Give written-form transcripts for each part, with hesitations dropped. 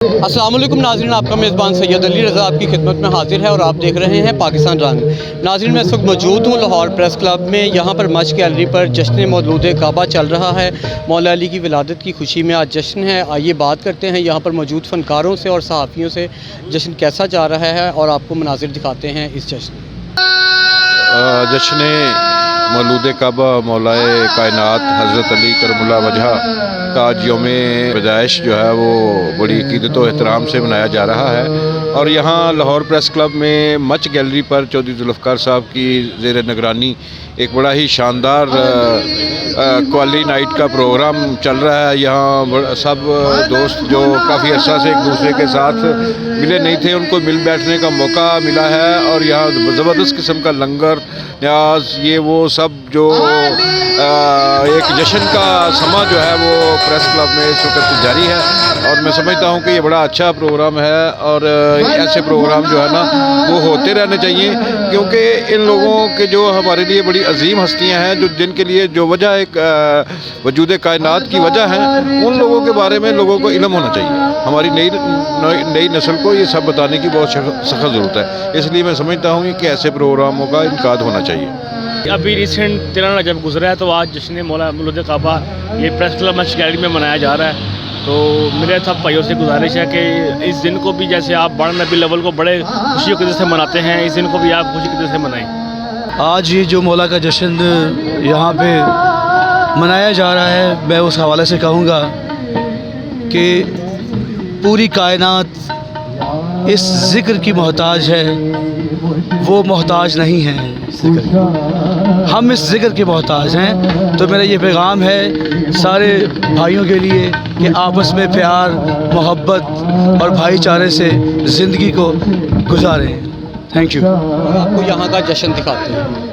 अस्सलाम वालेकुम नाज़रीन, आपका मेज़बान सैयद अली रज़ा आपकी खिदमत में हाजिर है और आप देख रहे हैं पाकिस्तान रंग। नाज़रीन, मैं इस वक्त मौजूद हूँ लाहौर प्रेस क्लब में। यहाँ पर मच गैलरी पर जश्न मौलूद कबा चल रहा है। मौला अली की विलादत की खुशी में आज जश्न है। आइए बात करते हैं यहाँ पर मौजूद फ़नकारों से और सहाफ़ियों से, जश्न कैसा जा रहा है और आपको मनाज़िर दिखाते हैं इस जश्न। जश्न मौलूद कबा मौलाए कायनात हज़रत अली करमुल्ला वजहा का आज यौम पैदाइश जो है वो बड़ी अक़ीदत व एहतराम से मनाया जा रहा है। और यहाँ लाहौर प्रेस क्लब में मच गैलरी पर चौधरी ज़ुल्फ़िकार साहब की ज़ेर निगरानी एक बड़ा ही शानदार क्वाली नाइट का प्रोग्राम चल रहा है। यहाँ सब दोस्त जो काफ़ी अर्सा से एक दूसरे के साथ मिले नहीं थे, उनको मिल बैठने का मौका मिला है। और यहाँ ज़बरदस्त किस्म का लंगर न्याज ये वो सब जो एक जश्न का समा जो है वो प्रेस क्लब में इस वक्त जारी है। और मैं समझता हूँ कि ये बड़ा अच्छा प्रोग्राम है और ऐसे प्रोग्राम जो है ना वो होते रहने चाहिए, क्योंकि इन लोगों के जो हमारे लिए बड़ी अजीम हस्तियाँ हैं, जो जिनके लिए जो वजह एक वजूद कायनात की वजह है, उन लोगों के बारे में लोगों को इल्म होना चाहिए। हमारी नई नस्ल को ये सब बताने की बहुत सख्त ज़रूरत है। इसलिए मैं समझता हूँ कि ऐसे प्रोग्रामों का इनकाद होना चाहिए। अभी रिसेंट 13 रजब गुजरा है, तो आज जश्न मौलूद कबा ये प्रेस क्लब मच गैलरी में मनाया जा रहा है। तो मेरे सब भाइयों से गुजारिश है कि इस दिन को भी जैसे आप बड़ा नबी लेवल को बड़े खुशी की से मनाते हैं, इस दिन को भी आप खुशी की से मनाएं। आज ये जो मौला का जश्न यहाँ पे मनाया जा रहा है, मैं उस हवाले से कहूँगा कि पूरी कायनात इस ज़िक्र की मोहताज है, वो मोहताज नहीं है हम इस ज़िक्र के मोहताज हैं। तो मेरा ये पैगाम है सारे भाइयों के लिए कि आपस में प्यार मोहब्बत और भाईचारे से ज़िंदगी को गुजारें। Thank you. आपको यहाँ का जश्न दिखाते हैं।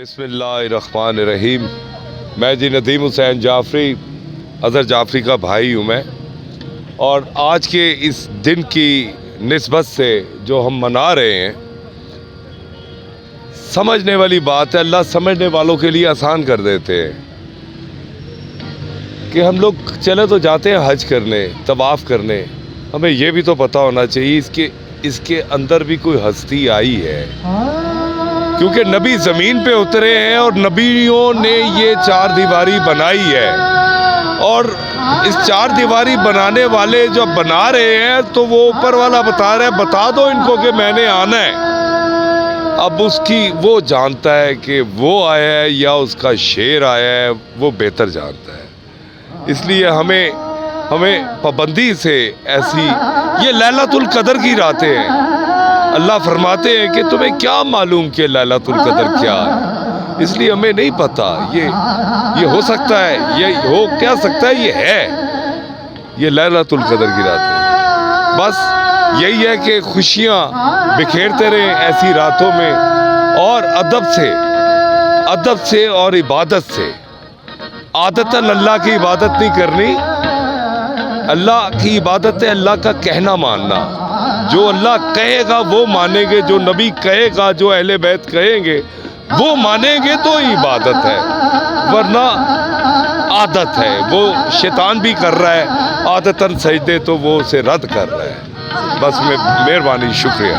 बिस्मिल्लाहिर्रहमानिर्रहीम। मैं जी नदीम हुसैन जाफरी, अज़हर जाफरी का भाई हूँ मैं। और आज के इस दिन की निस्बत से जो हम मना रहे हैं, समझने वाली बात है, अल्लाह समझने वालों के लिए आसान कर देते हैं कि हम लोग चले तो जाते हैं हज करने, तवाफ़ करने, हमें ये भी तो पता होना चाहिए इसके अंदर भी कोई हस्ती आई है, क्योंकि नबी ज़मीन पे उतरे हैं और नबियों ने ये चार दीवारी बनाई है। और इस चार दीवारी बनाने वाले जो बना रहे हैं तो वो ऊपर वाला बता रहे हैं, बता दो इनको कि मैंने आना है। अब उसकी वो जानता है कि वो आया है या उसका शेर आया है, वो बेहतर जानता है। इसलिए हमें पाबंदी से ऐसी, ये लैलतुल कदर की रातें हैं। अल्लाह फरमाते हैं कि तुम्हें क्या मालूम कि लैलतुल कदर क्या है, इसलिए हमें नहीं पता। ये हो सकता है, ये हो क्या सकता है, ये है, ये लैलतुल कदर की रातें। बस यही है कि खुशियाँ बिखेरते रहें ऐसी रातों में, और अदब से और इबादत से। आदतन अल्लाह की इबादत नहीं करनी, अल्लाह की इबादत है अल्लाह का कहना मानना। जो अल्लाह कहेगा वो मानेंगे, जो नबी कहेगा, जो अहले बैत कहेंगे वो मानेंगे तो इबादत है, वरना आदत है। वो शैतान भी कर रहा है आदतन सजदे, तो वो उसे रद्द कर रहा है। बस मेहरबानी, शुक्रिया।